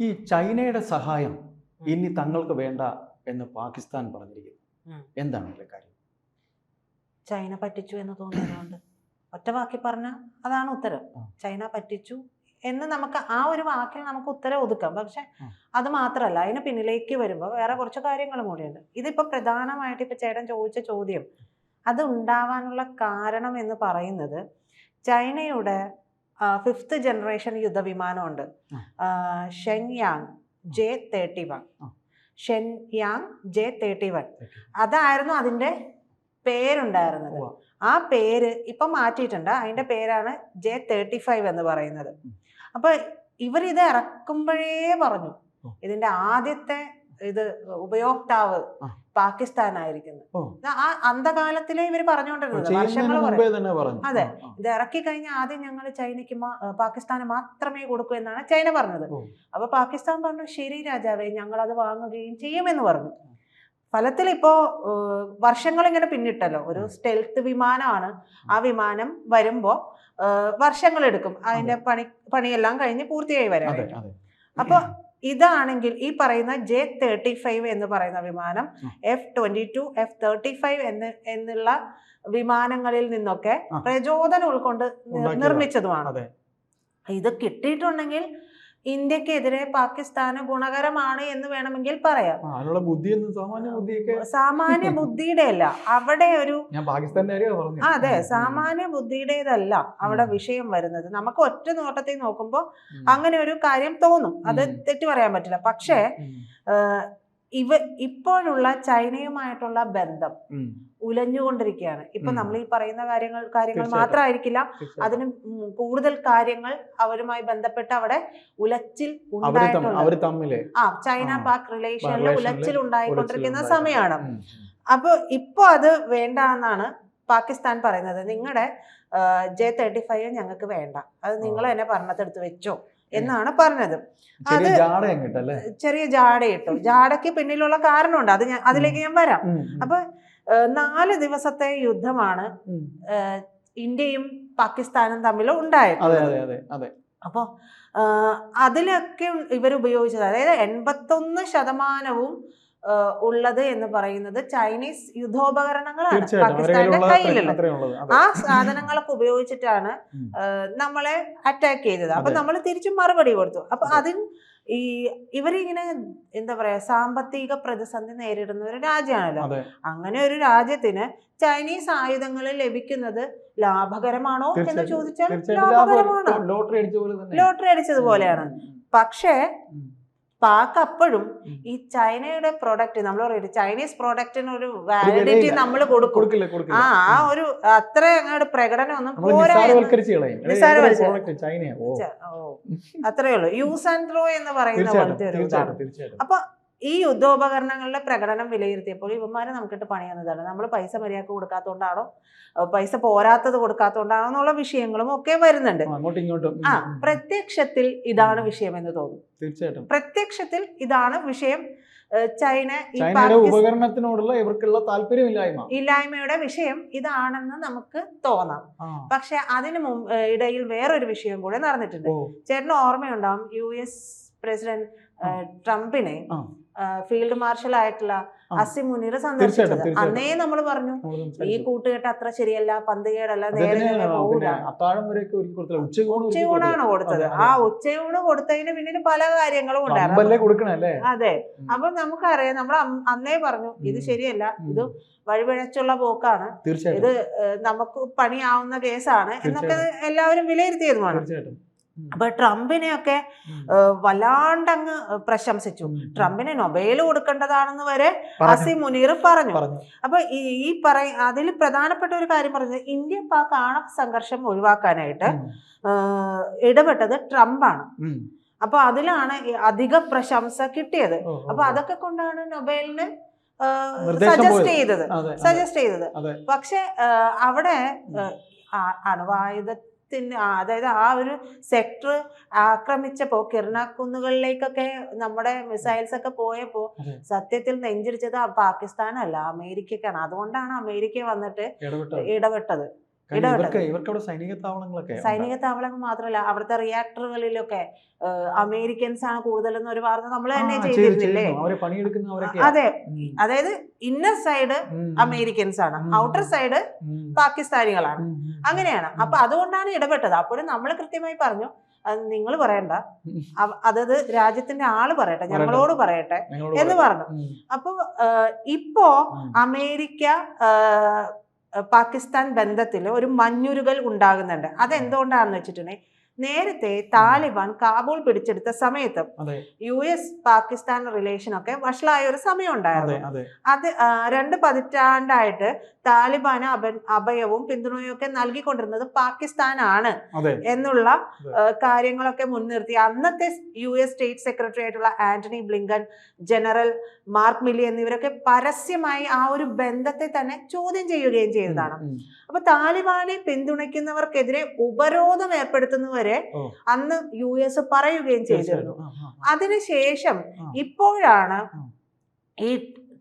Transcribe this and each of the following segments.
ഈ ചൈനയുടെ സഹായം ഇനി തങ്ങൾക്ക് വേണ്ട എന്ന് പാകിസ്ഥാൻ പറഞ്ഞിരിക്കുന്നു. എന്താണ് ഇതിലെ കാര്യം? ചൈന പറ്റിച്ചു എന്ന് തോന്നുന്നതുകൊണ്ട് ഒറ്റ വാക്കി പറഞ്ഞാൽ അതാണ് ഉത്തരം. ചൈന പറ്റിച്ചു എന്ന് നമുക്ക് ആ ഒരു വാക്കിൽ നമുക്ക് ഉത്തരം ഒതുക്കാം. പക്ഷെ അത് മാത്രമല്ല, അതിന് പിന്നിലേക്ക് വരുമ്പോൾ വേറെ കുറച്ച് കാര്യങ്ങളും കൂടിയുണ്ട്. ഇതിപ്പോ പ്രധാനമായിട്ട് ഇപ്പൊ ചേട്ടൻ ചോദിച്ച ചോദ്യം, അത് ഉണ്ടാവാനുള്ള കാരണം എന്ന് പറയുന്നത് ചൈനയുടെ 5th generation യുദ്ധവിമാനമുണ്ട്, Shenyang J-31. Shenyang J-31 അതായിരുന്നു അതിന്റെ പേരുണ്ടായിരുന്നത്. ആ പേര് ഇപ്പൊ മാറ്റിയിട്ടുണ്ട്. അതിന്റെ പേരാണ് J-35 എന്ന് പറയുന്നത്. അപ്പൊ ഇവരിത് ഇറക്കുമ്പോഴേ പറഞ്ഞു ഇതിന്റെ ആദ്യത്തെ ഉപയോക്താവ് പാകിസ്ഥാനായിരിക്കുന്നു. ആ അന്ധകാലത്തിലെ ഇവര് പറഞ്ഞുകൊണ്ടിരുന്നത്, വർഷങ്ങൾ പറയും. അതെ, ഇത് ഇറക്കി കഴിഞ്ഞാൽ ആദ്യം ഞങ്ങൾ ചൈനയ്ക്ക് പാകിസ്ഥാന് മാത്രമേ കൊടുക്കൂ എന്നാണ് ചൈന പറഞ്ഞത്. അപ്പൊ പാകിസ്ഥാൻ പറഞ്ഞു, ശരി രാജാവേ, ഞങ്ങൾ അത് വാങ്ങുകയും ചെയ്യുമെന്ന് പറഞ്ഞു. ഫലത്തിൽ ഇപ്പോ വർഷങ്ങൾ ഇങ്ങനെ പിന്നിട്ടല്ലോ. ഒരു സ്റ്റെൽത്ത് വിമാനമാണ്. ആ വിമാനം വരുമ്പോ വർഷങ്ങൾ എടുക്കും അതിന്റെ പണിയെല്ലാം കഴിഞ്ഞ് പൂർത്തിയായി വരാൻ. അപ്പൊ ഇതാണെങ്കിൽ ഈ പറയുന്ന J-35 എന്ന് പറയുന്ന വിമാനം F-22, F-35 എന്നുള്ള വിമാനങ്ങളിൽ നിന്നൊക്കെ പ്രചോദനം ഉൾക്കൊണ്ട് നിർമ്മിച്ചതുമാണ്. ഇത് കിട്ടിയിട്ടുണ്ടെങ്കിൽ ഇന്ത്യക്കെതിരെ പാകിസ്ഥാന് ഗുണകരമാണ് എന്ന് വേണമെങ്കിൽ പറയാം. സാമാന്യ ബുദ്ധിയുടെ അല്ല അവിടെ ഒരു, അതെ, സാമാന്യ ബുദ്ധിയുടേതല്ല അവിടെ വിഷയം വരുന്നത്. നമുക്ക് ഒറ്റ നോട്ടത്തിൽ നോക്കുമ്പോൾ അങ്ങനെ ഒരു കാര്യം തോന്നും, അത് തെറ്റു പറയാൻ പറ്റില്ല. പക്ഷേ ഇപ്പോഴുള്ള ചൈനയുമായിട്ടുള്ള ബന്ധം ഉലഞ്ഞുകൊണ്ടിരിക്കുകയാണ്. ഇപ്പൊ നമ്മൾ ഈ പറയുന്ന കാര്യങ്ങൾ മാത്രമായിരിക്കില്ല, അതിന് കൂടുതൽ കാര്യങ്ങൾ അവരുമായി ബന്ധപ്പെട്ട് അവിടെ ഉലച്ചിൽ ഉണ്ടായിട്ടുണ്ട്. ചൈന പാക് റിലേഷനിൽ ഉലച്ചിൽ ഉണ്ടായിക്കൊണ്ടിരിക്കുന്ന സമയമാണ്. അപ്പൊ ഇപ്പൊ അത് വേണ്ട എന്നാണ് പാകിസ്ഥാൻ പറയുന്നത്. നിങ്ങളുടെ J-35 ഞങ്ങൾക്ക് വേണ്ട, അത് നിങ്ങൾ തന്നെ ഭരണത്തെടുത്ത് വെച്ചോ എന്നാണ് പറഞ്ഞത്. അത് ചെറിയ ജാടയിട്ടു. ജാടയ്ക്ക് പിന്നിലുള്ള കാരണമുണ്ട്, അത് അതിലേക്ക് ഞാൻ വരാം. അപ്പൊ 4 ദിവസത്തെ യുദ്ധമാണ് ഇന്ത്യയും പാകിസ്ഥാനും തമ്മിൽ ഉണ്ടായത്. അപ്പൊ അതിലൊക്കെ ഇവർ ഉപയോഗിച്ചത്, അതായത് 81% ഉള്ളത് എന്ന് പറയുന്നത് ചൈനീസ് യുദ്ധോപകരണങ്ങളാണ് പാകിസ്ഥാന്റെ കയ്യിലുള്ളത്. ആ സാധനങ്ങളൊക്കെ ഉപയോഗിച്ചിട്ടാണ് നമ്മളെ അറ്റാക്ക് ചെയ്തത്. അപ്പൊ നമ്മൾ തിരിച്ചും മറുപടി കൊടുത്തു. അപ്പൊ അതിന് ഇവരിങ്ങനെ എന്താ പറയാ, സാമ്പത്തിക പ്രതിസന്ധി നേരിടുന്ന ഒരു രാജ്യമാണല്ലോ. അങ്ങനെ ഒരു രാജ്യത്തിന് ചൈനീസ് ആയുധങ്ങൾ ലഭിക്കുന്നത് ലാഭകരമാണോ എന്ന് ചോദിച്ചാൽ ലാഭകരമാണ്, ലോട്ടറി അടിച്ചതുപോലെയാണ്. പക്ഷേ പാക് അപ്പോഴും ഈ ചൈനയുടെ പ്രോഡക്റ്റ്, നമ്മൾ പറയുന്നത് ചൈനീസ് പ്രോഡക്റ്റിന് ഒരു വാലിഡിറ്റി നമ്മൾ കൊടുക്കും. ആ ഒരു അത്ര അങ്ങോട്ട് പ്രകടനം ഒന്നും അത്രേ ഉള്ളൂ. യൂസ് ആൻഡ് ത്രോ എന്ന് പറയുന്ന പോലത്തെ ഒരു ഇതാണ്. അപ്പൊ ഈ യുദ്ധോപകരണങ്ങളുടെ പ്രകടനം വിലയിരുത്തിയപ്പോൾ ഇവന്മാരെ നമുക്കിട്ട് പണിയുന്നതാണ്. നമ്മൾ പൈസ മര്യാദക്ക് കൊടുക്കാത്തതുകൊണ്ടാണോ, പൈസ പോരാത്തത് കൊടുക്കാത്തതുകൊണ്ടാണോ എന്നുള്ള വിഷയങ്ങളും ഒക്കെ വരുന്നുണ്ട്. പ്രത്യക്ഷത്തിൽ ഇതാണ് വിഷയം എന്ന് തോന്നും. തീർച്ചയായിട്ടും പ്രത്യക്ഷത്തിൽ ഇതാണ് വിഷയം. ചൈന ഉപകരണത്തിനോടുള്ള ഇവർക്കുള്ള ഇല്ലായ്മയുടെ വിഷയം ഇതാണെന്ന് നമുക്ക് തോന്നാം. പക്ഷെ അതിന് ഇടയിൽ വേറൊരു വിഷയം കൂടെ നടന്നിട്ടുണ്ട്. ചേട്ടന് ഓർമ്മയുണ്ടാവും, US പ്രസിഡന്റ് ട്രംപിനെ ഫീൽഡ് മാർഷൽ ആയിട്ടുള്ള അസിം മുനീർ സന്ദർശിച്ചത്. അന്നേ നമ്മൾ പറഞ്ഞു ഈ കൂട്ടുകെട്ട് അത്ര ശരിയല്ല, പന്തുകേടല്ല, നേരെ പോകില്ല. ഉച്ചയൂണാണ് കൊടുത്തത്. ആ ഉച്ചയൂണ് കൊടുത്തതിന് പിന്നിൽ പല കാര്യങ്ങളും ഉണ്ടായിരുന്നു. അതെ, അപ്പൊ നമുക്കറിയാം, നമ്മൾ അന്നേ പറഞ്ഞു ഇത് ശരിയല്ല, ഇത് വഴിപിഴച്ചുള്ള പോക്കാണ്, ഇത് നമുക്ക് പണിയാവുന്ന കേസാണ് എന്നൊക്കെ എല്ലാവരും വിലയിരുത്തിയതുമാണ്. അപ്പൊ ട്രംപിനെയൊക്കെ വല്ലാണ്ടങ്ങ് പ്രശംസിച്ചു. ട്രംപിന് നൊബേൽ കൊടുക്കേണ്ടതാണെന്ന് വരെ അസിം മുനീർ പറഞ്ഞു. അപ്പൊ അതിൽ പ്രധാനപ്പെട്ട ഒരു കാര്യം പറഞ്ഞത്, ഇന്ത്യ പാക് ആണവ സംഘർഷം ഒഴിവാക്കാനായിട്ട് ഇടപെട്ടത് ട്രംപാണ്. അപ്പൊ അതിലാണ് അധിക പ്രശംസ കിട്ടിയത്. അപ്പൊ അതൊക്കെ കൊണ്ടാണ് നൊബേലിന് സജസ്റ്റ് ചെയ്തത്. പക്ഷെ അവിടെ അണുവായുധ അതായത് ആ ഒരു സെക്ടർ ആക്രമിച്ചപ്പോ, കിർണക്കുന്നുകളിലേക്കൊക്കെ നമ്മുടെ മിസൈൽസ് ഒക്കെ പോയപ്പോ സത്യത്തിൽ നെഞ്ചിടിച്ചത് പാകിസ്ഥാനല്ല, അമേരിക്കക്കാണ്. അതുകൊണ്ടാണ് അമേരിക്ക വന്നിട്ട് ഇടപെട്ടത്. ഇവർക്ക് അവിടെ സൈനിക താവളങ്ങളൊക്കെ സൈനിക താവളങ്ങൾ മാത്രമല്ല, അവിടുത്തെ റിയാക്ടറുകളിലൊക്കെ അമേരിക്കൻസ് ആണ് കൂടുതലെന്ന് ഒരു വാർത്ത നമ്മൾ തന്നെ ചെയ്തിരുന്നില്ലേ? അതെ, അതായത് ഇന്നർ സൈഡ് അമേരിക്കൻസ് ആണ്, ഔട്ടർ സൈഡ് പാകിസ്ഥാനികളാണ്, അങ്ങനെയാണ്. അപ്പൊ അതുകൊണ്ടാണ് ഇടപെട്ടത്. അപ്പോഴും നമ്മൾ കൃത്യമായി പറഞ്ഞു, നിങ്ങൾ പറയണ്ട, അതത് രാജ്യത്തിന്റെ ആള് പറയട്ടെ, ഞങ്ങളോട് പറയട്ടെ എന്ന് പറഞ്ഞു. അപ്പൊ ഇപ്പോ അമേരിക്ക പാകിസ്ഥാൻ ബന്ധത്തിൽ ഒരു മഞ്ഞുരുകൽ ഉണ്ടാകുന്നുണ്ട്. അതെന്തുകൊണ്ടാണെന്ന് വെച്ചിട്ടുണ്ടെങ്കിൽ, നേരത്തെ താലിബാൻ കാബൂൾ പിടിച്ചെടുത്ത സമയത്ത് US പാകിസ്ഥാൻ റിലേഷൻ ഒക്കെ വഷളായ ഒരു സമയം ഉണ്ടായിരുന്നു. അത് 2 പതിറ്റാണ്ടായിട്ട് താലിബാന് അഭയവും പിന്തുണയും ഒക്കെ നൽകിക്കൊണ്ടിരുന്നത് പാകിസ്ഥാനാണ് എന്നുള്ള കാര്യങ്ങളൊക്കെ മുൻനിർത്തി അന്നത്തെ US സ്റ്റേറ്റ് സെക്രട്ടറി ആയിട്ടുള്ള Antony Blinken, General Mark Milley എന്നിവരൊക്കെ പരസ്യമായി ആ ഒരു ബന്ധത്തെ തന്നെ ചോദ്യം ചെയ്യുകയും ചെയ്തതാണ്. അപ്പൊ താലിബാനെ പിന്തുണയ്ക്കുന്നവർക്കെതിരെ ഉപരോധം ഏർപ്പെടുത്തുന്നവരെ അന്ന് US പറയുകയും ചെയ്തിരുന്നു. അതിനുശേഷം ഇപ്പോഴാണ് ഈ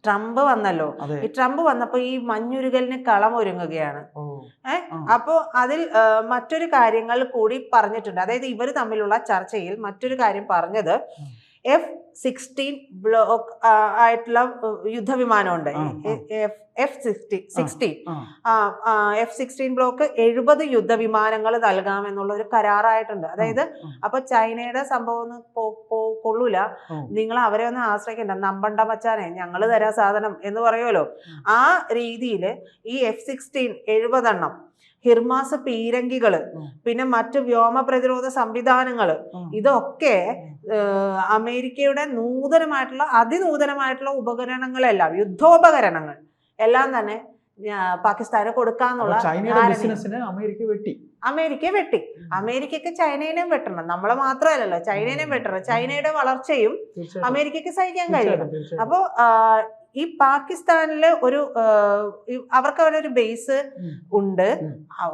ട്രംപ് വന്നല്ലോ, ഈ ട്രംപ് വന്നപ്പോ ഈ മഞ്ഞുരുകലിന് കളമൊരുങ്ങുകയാണ്. അപ്പോ അതിൽ മറ്റൊരു കാര്യങ്ങൾ കൂടി പറഞ്ഞിട്ടുണ്ട്. അതായത് ഇവർ തമ്മിലുള്ള ചർച്ചയിൽ മറ്റൊരു കാര്യം പറഞ്ഞത്, F-16 ബ്ലോക്ക് ആയിട്ടുള്ള യുദ്ധവിമാനമുണ്ട്, F-16 ബ്ലോക്ക് 70 യുദ്ധവിമാനങ്ങൾ നൽകാമെന്നുള്ള ഒരു കരാറായിട്ടുണ്ട്. അതായത് അപ്പൊ ചൈനയുടെ സംഭവം ഒന്നും കൊള്ളൂല, നിങ്ങൾ അവരെ ഒന്നും ആശ്രയിക്കണ്ട, നമ്പണ്ട മച്ചാനെ, ഞങ്ങള് തരാ സാധനം എന്ന് പറയുമല്ലോ. ആ രീതിയിൽ ഈ F-16 70 എണ്ണം, ഹിർമാസ് പീരങ്കികള്, പിന്നെ മറ്റു വ്യോമ പ്രതിരോധ സംവിധാനങ്ങള്, ഇതൊക്കെ അമേരിക്കയുടെ അതിനൂതനമായിട്ടുള്ള ഉപകരണങ്ങളെല്ലാം, യുദ്ധോപകരണങ്ങൾ എല്ലാം തന്നെ പാകിസ്ഥാന് കൊടുക്കാന്നുള്ള അമേരിക്കയെ വെട്ടി. അമേരിക്കക്ക് ചൈനേനെയും വെട്ടണം, നമ്മളെ മാത്രമല്ലല്ലോ, ചൈനേനെയും വെട്ടണം. ചൈനയുടെ വളർച്ചയും അമേരിക്കക്ക് സഹിക്കാൻ കഴിയണം. അപ്പോ ഈ പാകിസ്ഥാനില് അവർക്ക് അവിടെ ഒരു ബേസ് ഉണ്ട്,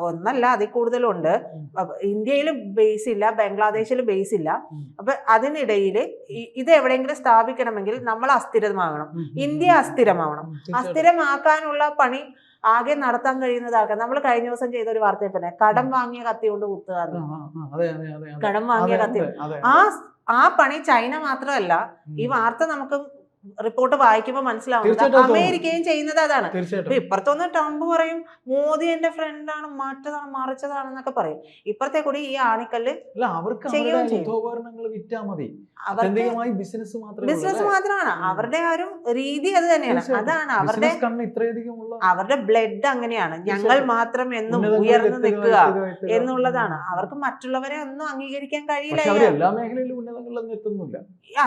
ഒന്നല്ല അതിൽ കൂടുതലുണ്ട്. ഇന്ത്യയിൽ ബേസ് ഇല്ല, ബംഗ്ലാദേശിൽ ബേസ് ഇല്ല. അപ്പൊ അതിനിടയിൽ ഇത് എവിടെയെങ്കിലും സ്ഥാപിക്കണമെങ്കിൽ നമ്മൾ അസ്ഥിരമാകണം, ഇന്ത്യ അസ്ഥിരമാവണം. അസ്ഥിരമാക്കാനുള്ള പണി ആകെ നടത്താൻ കഴിയുന്നത് ആൾക്കാർ. നമ്മൾ കഴിഞ്ഞ ദിവസം ചെയ്ത ഒരു വാർത്തയിൽ തന്നെ കടം വാങ്ങിയ കത്തി കൊണ്ട് കുത്തുക, കടം വാങ്ങിയ കത്തി. ആ പണി ചൈന മാത്രമല്ല, ഈ വാർത്ത നമുക്ക് റിപ്പോർട്ട് വായിക്കുമ്പോൾ മനസ്സിലാവുന്നത് അമേരിക്കയും ചെയ്യുന്നത് അതാണ്. അപ്പൊ ഇപ്പുറത്തൊന്ന് ട്രംപ് പറയും മോദി എന്റെ ഫ്രണ്ടാണ്, മറ്റതാണ് മറിച്ചതാണെന്നൊക്കെ പറയും. ഇപ്പുറത്തെ കൂടി ഈ ആണിക്കല്ല് ബിസിനസ് മാത്രമാണ് അവരുടെ ആ ഒരു രീതി, അത് തന്നെയാണ്. അതാണ് അവരുടെ ബ്ലഡ് അങ്ങനെയാണ്, ഞങ്ങൾ മാത്രം എന്നും ഉയർന്നു നിൽക്കുക എന്നുള്ളതാണ്. അവർക്ക് മറ്റുള്ളവരെ ഒന്നും അംഗീകരിക്കാൻ കഴിയില്ല,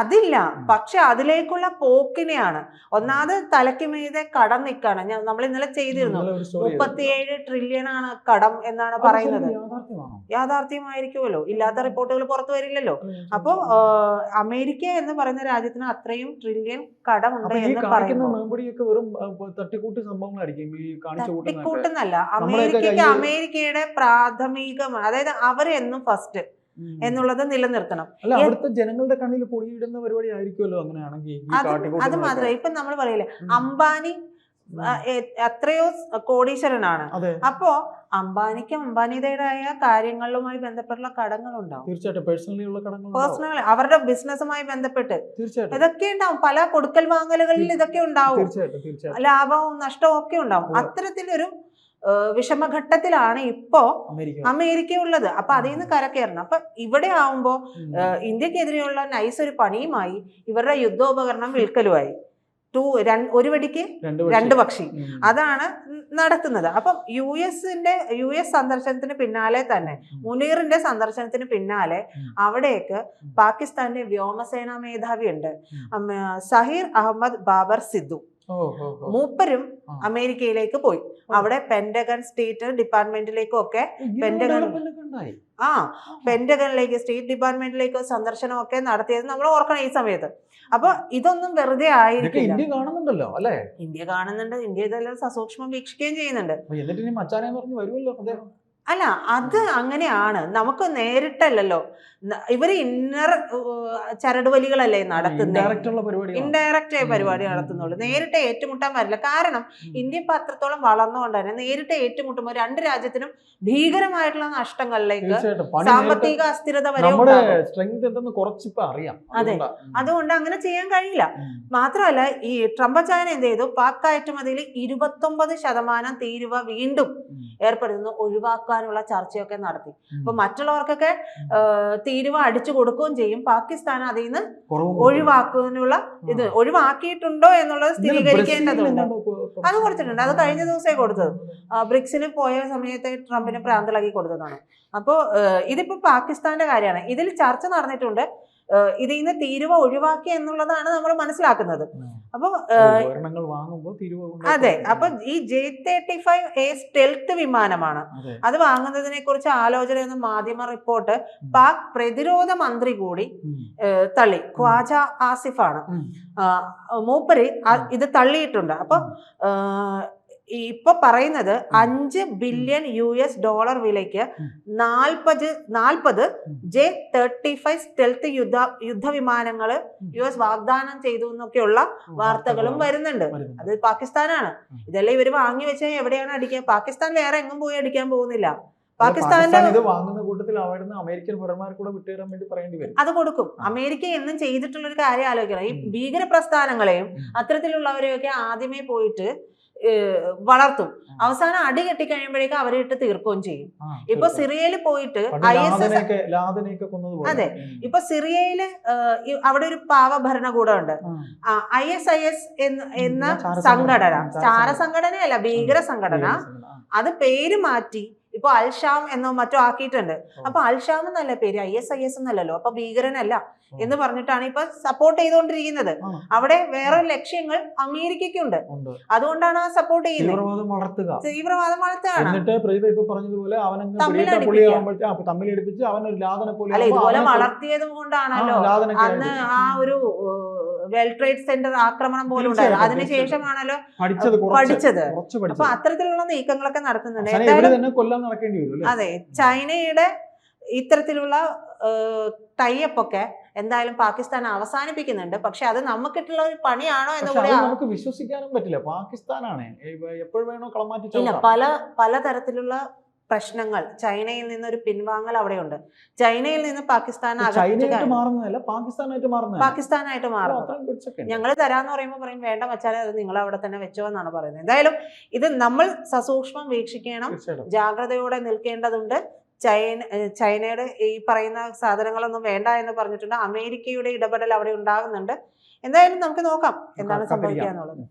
അതില്ല. പക്ഷെ അതിലേക്കുള്ള പോക്കിനെയാണ്. ഒന്നാമത് തലയ്ക്ക് മീതെ കടം നിൽക്കാണ്. നമ്മൾ ഇന്നലെ ചെയ്തിരുന്നു, 37 ട്രില്യൺ ആണ് കടം എന്നാണ് പറയുന്നത്. യാഥാർത്ഥ്യമായിരിക്കുമല്ലോ, ഇല്ലാത്ത റിപ്പോർട്ടുകൾ പുറത്തു വരില്ലല്ലോ. അപ്പോ അമേരിക്ക എന്ന് പറയുന്ന രാജ്യത്തിന് അത്രയും ട്രില്യൺ കടമുണ്ട് എന്ന് പറയുന്നത് തട്ടിക്കൂട്ടെന്നല്ല. അമേരിക്കയുടെ പ്രാഥമികമാണ്, അതായത് അവരെന്നും ഫസ്റ്റ് എന്നുള്ളത് നിലനിർത്തണം. അവിടുത്തെ ജനങ്ങളുടെ കണ്ണിൽ പൊടിയിടുന്ന പരിപാടി ആയിരിക്കുമല്ലോ അങ്ങനെയാണെങ്കിൽ. അത് മാത്രമേ, ഇപ്പൊ നമ്മൾ പറയില്ലേ അംബാനി എത്രയോ കോടീശ്വരനാണ്. അപ്പോ അംബാനിക്ക് അംബാനിയുടേതായ കാര്യങ്ങളുമായി ബന്ധപ്പെട്ടുള്ള കടങ്ങളുണ്ടാവും. തീർച്ചയായിട്ടും പേഴ്സണൽ അവരുടെ ബിസിനസ്സുമായി ബന്ധപ്പെട്ട് ഇതൊക്കെ ഉണ്ടാവും. പല കൊടുക്കൽ വാങ്ങലുകളിൽ ഇതൊക്കെ ഉണ്ടാവും, ലാഭവും നഷ്ടവും ഒക്കെ ഉണ്ടാവും. അത്തരത്തിലൊരു വിഷമഘട്ടത്തിലാണ് ഇപ്പോ അമേരിക്ക ഉള്ളത്. അപ്പൊ അതിൽ നിന്ന് കരകയറണം. അപ്പൊ ഇവിടെ ആവുമ്പോ ഇന്ത്യക്കെതിരെയുള്ള നൈസ് ഒരു പണിയുമായി ഇവരുടെ യുദ്ധോപകരണം വിൽക്കലുമായി. ഒരു വെടിക്ക് 2 പക്ഷി, അതാണ് നടക്കുന്നത്. അപ്പം US സന്ദർശനത്തിന് പിന്നാലെ തന്നെ, മുനീറിന്റെ സന്ദർശനത്തിന് പിന്നാലെ അവിടേക്ക് പാകിസ്ഥാന്റെ വ്യോമസേനാ മേധാവി ഉണ്ട്, സഹീർ അഹമ്മദ് ബാബർ സിദ്ദു. മൂപ്പരും അമേരിക്കയിലേക്ക് പോയി. അവിടെ പെന്റഗൺ സ്റ്റേറ്റ് ഡിപ്പാർട്ട്മെന്റിലേക്കും ഒക്കെ പെന്റഗണിലേക്ക് സ്റ്റേറ്റ് ഡിപ്പാർട്ട്മെന്റിലേക്ക് സന്ദർശനമൊക്കെ നടത്തിയത് നമ്മൾ ഓർക്കണം ഈ സമയത്ത്. അപ്പൊ ഇതൊന്നും വെറുതെ ആയിരിക്കില്ല. ഇന്ത്യ കാണുന്നുണ്ട്, ഇന്ത്യ ഇതെല്ലാം സസൂക്ഷ്മം വീക്ഷിക്കുകയും ചെയ്യുന്നുണ്ട്. അല്ല, അത് അങ്ങനെയാണ്. നമുക്ക് നേരിട്ടല്ലല്ലോ. ഇവര് ഇന്നർ ചരടുവലികളല്ലേ നടത്തുന്നത്, ഇൻഡയറക്റ്റ് ആയ പരിപാടി നടത്തുന്നുള്ളൂ. നേരിട്ട് ഏറ്റുമുട്ടാൻ പറ്റില്ല. കാരണം ഇന്ത്യ ഇപ്പൊ അത്രത്തോളം വളർന്നുകൊണ്ട് തന്നെ നേരിട്ട് ഏറ്റുമുട്ടുമ്പോൾ രണ്ട് രാജ്യത്തിനും ഭീകരമായിട്ടുള്ള നഷ്ടങ്ങളിലേക്ക്, സാമ്പത്തിക അസ്ഥിരത വരെ അറിയാം. അതെ, അതുകൊണ്ട് അങ്ങനെ ചെയ്യാൻ കഴിയില്ല. മാത്രമല്ല, ഈ ട്രംപ് ചൈന എന്ത് ചെയ്തു, പാക് കയറ്റുമതിയിൽ 29% തീരുവ വീണ്ടും ഏർപ്പെടുത്തുന്നു, ഒഴിവാക്കാനുള്ള ചർച്ചയൊക്കെ നടത്തി. അപ്പൊ മറ്റുള്ളവർക്കൊക്കെ തീരുവ അടിച്ചു കൊടുക്കുകയും ചെയ്യും. പാകിസ്ഥാൻ അതിൽ നിന്ന് ഒഴിവാക്കാനുള്ള ഇത് ഒഴിവാക്കിയിട്ടുണ്ടോ എന്നുള്ളത് സ്ഥിരീകരിക്കേണ്ടതുണ്ട്. അത് കൊടുത്തിട്ടുണ്ട്. അത് കഴിഞ്ഞ ദിവസമേ കൊടുത്തത്. ബ്രിക്സിൽ പോയ സമയത്ത് ട്രംപിന് പ്രാന്തലാക്കി കൊടുത്തതാണ്. അപ്പോൾ ഇതിപ്പോ പാകിസ്ഥാന്റെ കാര്യമാണ്. ഇതിൽ ചർച്ച നടന്നിട്ടുണ്ട്. ഇതിൽ നിന്ന് തീരുവ ഒഴിവാക്കി എന്നുള്ളതാണ് നമ്മൾ മനസ്സിലാക്കുന്നത്. അപ്പൊ അതെ, അപ്പൊ ഈ J-35A സ്റ്റെൽത്ത് വിമാനമാണ്. അത് വാങ്ങുന്നതിനെ കുറിച്ച് ആലോചനയെന്ന് മാധ്യമ റിപ്പോർട്ട് പാക് പ്രതിരോധ മന്ത്രി കൂടി തള്ളി. ഖ്വാജ ആസിഫാണ് മൂപ്പര് ഇത് തള്ളിയിട്ടുണ്ട്. അപ്പൊ ഇപ്പൊ പറയുന്നത് $5 ബില്യൺ വിലയ്ക്ക് 40 J-35 സ്റ്റെൽത്ത് യുദ്ധവിമാനങ്ങൾ US വാഗ്ദാനം ചെയ്തു എന്നൊക്കെയുള്ള വാർത്തകളും വരുന്നുണ്ട്. അത് പാകിസ്ഥാനാണ്. ഇതെല്ലാം ഇവര് വാങ്ങി വെച്ചാൽ എവിടെയാണ് അടിക്കുക? പാകിസ്ഥാൻ വേറെ എങ്ങും പോയി അടിക്കാൻ പോകുന്നില്ല. പാകിസ്ഥാന്റെ അമേരിക്കൻ അത് കൊടുക്കും. അമേരിക്ക എന്നും ചെയ്തിട്ടുള്ള ഒരു കാര്യം ആലോചിക്കണം. ഈ ഭീകര പ്രസ്ഥാനങ്ങളെയും അത്തരത്തിലുള്ളവരെയൊക്കെ ആദ്യമേ പോയിട്ട് വളർത്തും. അവസാനം അടി കെട്ടിക്കഴിയുമ്പോഴേക്കും അവരെ ഇട്ട് തീർക്കുകയും ചെയ്യും. ഇപ്പൊ സിറിയയിൽ പോയിട്ട് അതെ, ഇപ്പൊ സിറിയയില് അവിടെ ഒരു പാവ ഭരണകൂടമുണ്ട്. ISIS എന്ന സംഘടന, ചാര സംഘടനയല്ല, ഭീകര സംഘടന. അത് പേര് മാറ്റി ഇപ്പൊ അൽഷാം എന്നോ മറ്റോ ആക്കിയിട്ടുണ്ട്. അപ്പൊ അൽഷാം എന്നല്ല പേര്, ISIS എന്നല്ലല്ലോ. അപ്പൊ ഭീകരനല്ല എന്ന് പറഞ്ഞിട്ടാണ് ഇപ്പൊ സപ്പോർട്ട് ചെയ്തുകൊണ്ടിരിക്കുന്നത്. അവിടെ വേറെ ലക്ഷ്യങ്ങൾ അമേരിക്കയ്ക്കുണ്ട്. അതുകൊണ്ടാണ് ആ സപ്പോർട്ട് ചെയ്യുന്നത്. തീവ്രവാദം വളർത്തുകയാണ്. അല്ല, ഇതുപോലെ വളർത്തിയത് കൊണ്ടാണല്ലോ അന്ന് ആ ഒരു വേൾഡ് ട്രേഡ് സെന്റർ ആക്രമണം പോലും ഉണ്ടായത്. അതിനുശേഷമാണല്ലോ പഠിച്ചത്. അപ്പൊ അത്തരത്തിലുള്ള നീക്കങ്ങളൊക്കെ നടത്തുന്നുണ്ട്. അതെ, ചൈനയുടെ ഇത്തരത്തിലുള്ള ടൈപ്പ് ഒക്കെ എന്തായാലും പാകിസ്ഥാൻ അവസാനിപ്പിക്കുന്നുണ്ട്. പക്ഷെ അത് നമുക്കിട്ടുള്ള ഒരു പണിയാണോ എന്ന് കൂടി നമുക്ക് വിശ്വസിക്കാനും പറ്റില്ല. പാകിസ്ഥാനാണ് എപ്പോഴും വേണോ കളമാറ്റി. ഇല്ല, പലതരത്തിലുള്ള പ്രശ്നങ്ങൾ. ചൈനയിൽ നിന്നൊരു പിൻവാങ്ങൽ അവിടെയുണ്ട്. ചൈനയിൽ നിന്ന് പാകിസ്ഥാനായിട്ട് മാറുന്നത്. ഞങ്ങൾ തരാന്ന് പറയുമ്പോൾ പറയും വേണ്ട വച്ചാൽ അത് നിങ്ങൾ അവിടെ തന്നെ വെച്ചോ എന്നാണ് പറയുന്നത്. എന്തായാലും ഇത് നമ്മൾ സസൂക്ഷ്മം വീക്ഷിക്കണം, ജാഗ്രതയോടെ നിൽക്കേണ്ടതുണ്ട്. ചൈനയുടെ ഈ പറയുന്ന സാധനങ്ങളൊന്നും വേണ്ട എന്ന് പറഞ്ഞിട്ടുണ്ട്. അമേരിക്കയുടെ ഇടപെടൽ അവിടെ ഉണ്ടാകുന്നുണ്ട്. എന്തായാലും നമുക്ക് നോക്കാം എന്താണ് സംഭവിക്കുക എന്നുള്ളത്.